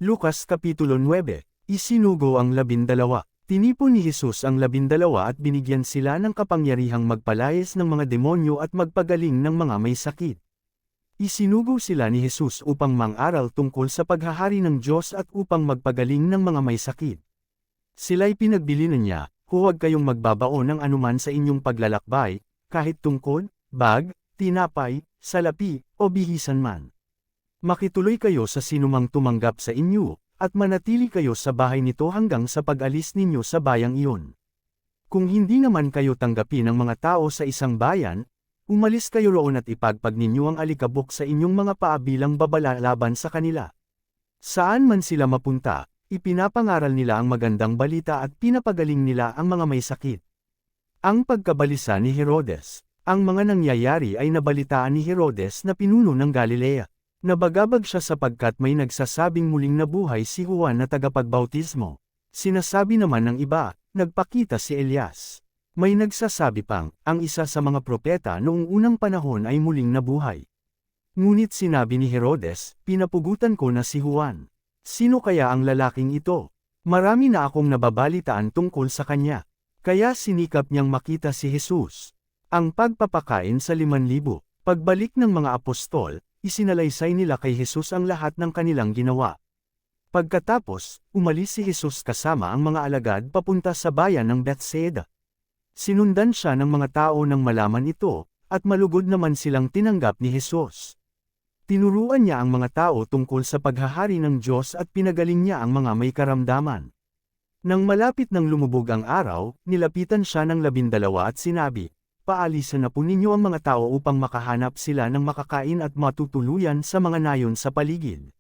Lukas Kapitulo 9, Isinugo ang 12. Tinipon ni Jesus ang 12 at binigyan sila ng kapangyarihang magpalayas ng mga demonyo at magpagaling ng mga may sakit. Isinugo sila ni Jesus upang mang-aral tungkol sa paghahari ng Diyos at upang magpagaling ng mga may sakit. Sila'y pinagbilinan niya, huwag kayong magbabaon ng anuman sa inyong paglalakbay, kahit tungkod, bag, tinapay, salapi, o bihisan man. Makituloy kayo sa sinumang tumanggap sa inyo, at manatili kayo sa bahay nito hanggang sa pag-alis ninyo sa bayang iyon. Kung hindi naman kayo tanggapin ng mga tao sa isang bayan, umalis kayo roon at ipagpag ninyo ang alikabok sa inyong mga paa bilang babala laban sa kanila. Saan man sila mapunta, ipinapangaral nila ang magandang balita at pinapagaling nila ang mga may sakit. Ang pagkabalisa ni Herodes. Ang mga nangyayari ay nabalitaan ni Herodes na pinuno ng Galilea. Nabagabag siya sapagkat may nagsasabing muling nabuhay si Juan na tagapagbautismo. Sinasabi naman ng iba, nagpakita si Elias. May nagsasabi pang, ang isa sa mga propeta noong unang panahon ay muling nabuhay. Ngunit sinabi ni Herodes, pinapugutan ko na si Juan. Sino kaya ang lalaking ito? Marami na akong nababalitaan tungkol sa kanya. Kaya sinikap niyang makita si Jesus. Ang pagpapakain sa 5,000, pagbalik ng mga apostol, isinalaysay nila kay Jesus ang lahat ng kanilang ginawa. Pagkatapos, umalis si Jesus kasama ang mga alagad papunta sa bayan ng Bethsaida. Sinundan siya ng mga tao nang malaman ito, at malugod naman silang tinanggap ni Jesus. Tinuruan niya ang mga tao tungkol sa paghahari ng Diyos at pinagaling niya ang mga may karamdaman. Nang malapit ng lumubog ang araw, nilapitan siya ng 12 at sinabi, paalisan na po ninyo ang mga tao upang makahanap sila ng makakain at matutuluyan sa mga nayon sa paligid.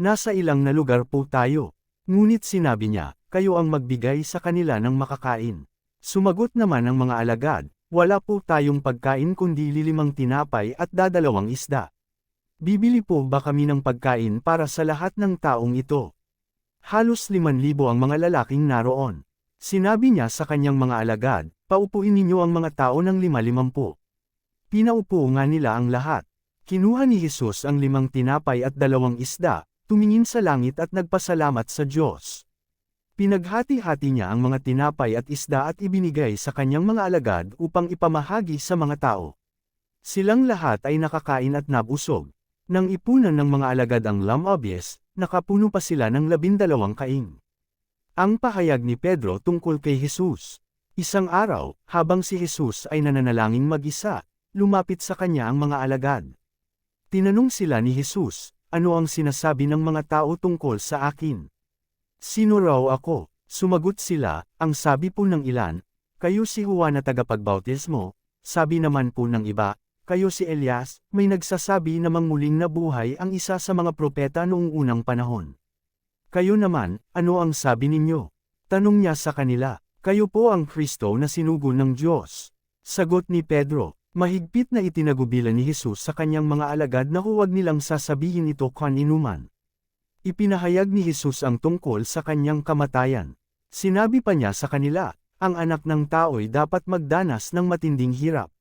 Nasa ilang na lugar po tayo. Ngunit sinabi niya, kayo ang magbigay sa kanila ng makakain. Sumagot naman ang mga alagad, wala po tayong pagkain kundi 5 tinapay at 2 isda. Bibili po ba kami ng pagkain para sa lahat ng taong ito? Halos 5,000 ang mga lalaking naroon. Sinabi niya sa kanyang mga alagad, paupuin ninyo ang mga tao ng 50. Pinaupo nga nila ang lahat. Kinuha ni Jesus ang 5 tinapay at 2 isda, tumingin sa langit at nagpasalamat sa Diyos. Pinaghati-hati niya ang mga tinapay at isda at ibinigay sa kanyang mga alagad upang ipamahagi sa mga tao. Silang lahat ay nakakain at nabusog. Nang ipunan ng mga alagad ang lamabes, nakapuno pa sila ng 12 kaing. Ang pahayag ni Pedro tungkol kay Jesus. Isang araw, habang si Jesus ay nananalangin mag-isa, lumapit sa kanya ang mga alagad. Tinanong sila ni Jesus, ano ang sinasabi ng mga tao tungkol sa akin? Sino raw ako? Sumagot sila, ang sabi po ng ilan, kayo si Juan na tagapagbautismo, sabi naman po ng iba, kayo si Elias, may nagsasabi namang muling nabuhay ang isa sa mga propeta noong unang panahon. Kayo naman, ano ang sabi ninyo? Tanong niya sa kanila, kayo po ang Kristo na sinugo ng Diyos. Sagot ni Pedro, mahigpit na itinagubilan ni Jesus sa kanyang mga alagad na huwag nilang sasabihin ito kaninuman. Ipinahayag ni Jesus ang tungkol sa kanyang kamatayan. Sinabi pa niya sa kanila, ang anak ng tao'y dapat magdanas ng matinding hirap.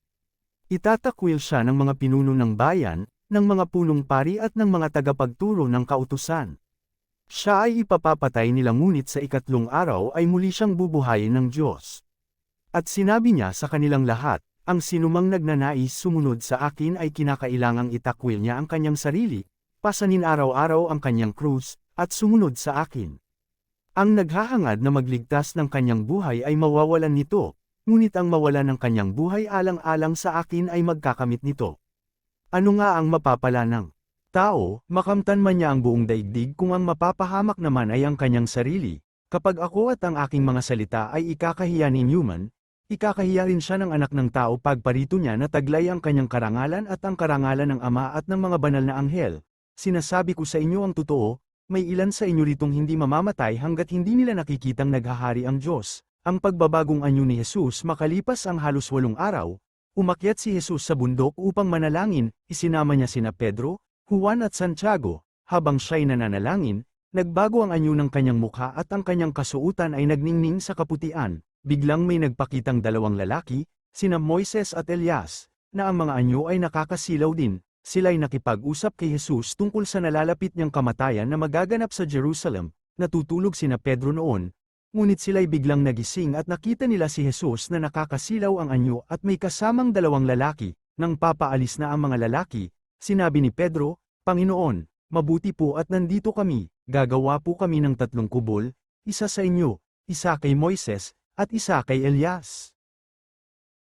Itatakwil siya ng mga pinuno ng bayan, ng mga punong pari at ng mga tagapagturo ng kautusan. Siya ay ipapapatay nila ngunit sa 3 araw ay muli siyang bubuhayin ng Diyos. At sinabi niya sa kanilang lahat, ang sinumang nagnanais sumunod sa akin ay kinakailangang itakwil niya ang kanyang sarili, pasanin araw-araw ang kanyang krus, at sumunod sa akin. Ang naghahangad na magligtas ng kanyang buhay ay mawawalan nito, ngunit ang mawalan ng kanyang buhay alang-alang sa akin ay magkakamit nito. Ano nga ang mapapala ng tao, makamtan man niya ang buong daigdig kung ang mapapahamak naman ay ang kanyang sarili? Kapag ako at ang aking mga salita ay ikakahiya ni Newman, ikakahiya rin siya ng anak ng tao pagparito niya na taglay ang kanyang karangalan at ang karangalan ng Ama at ng mga banal na anghel. Sinasabi ko sa inyo ang totoo, may ilan sa inyo ritong hindi mamamatay hanggat hindi nila nakikitang naghahari ang Diyos. Ang pagbabagong anyo ni Jesus makalipas ang halos 8 araw, umakyat si Jesus sa bundok upang manalangin, isinama niya sina Pedro, Juan at Santiago. Habang siya'y nananalangin, nagbago ang anyo ng kanyang mukha at ang kanyang kasuotan ay nagningning sa kaputian. Biglang may nagpakitang 2 lalaki, sina Moises at Elias, na ang mga anyo ay nakakasilaw din. sila'y nakipag-usap kay Jesus tungkol sa nalalapit niyang kamatayan na magaganap sa Jerusalem. Natutulog sina Pedro noon, ngunit sila'y biglang nagising at nakita nila si Jesus na nakakasilaw ang anyo at may kasamang dalawang lalaki. Nang papaalis na ang mga lalaki, sinabi ni Pedro, "Panginoon, mabuti po at nandito kami, gagawa po kami ng 3 kubol, isa sa inyo, isa kay Moises, at isa kay Elias."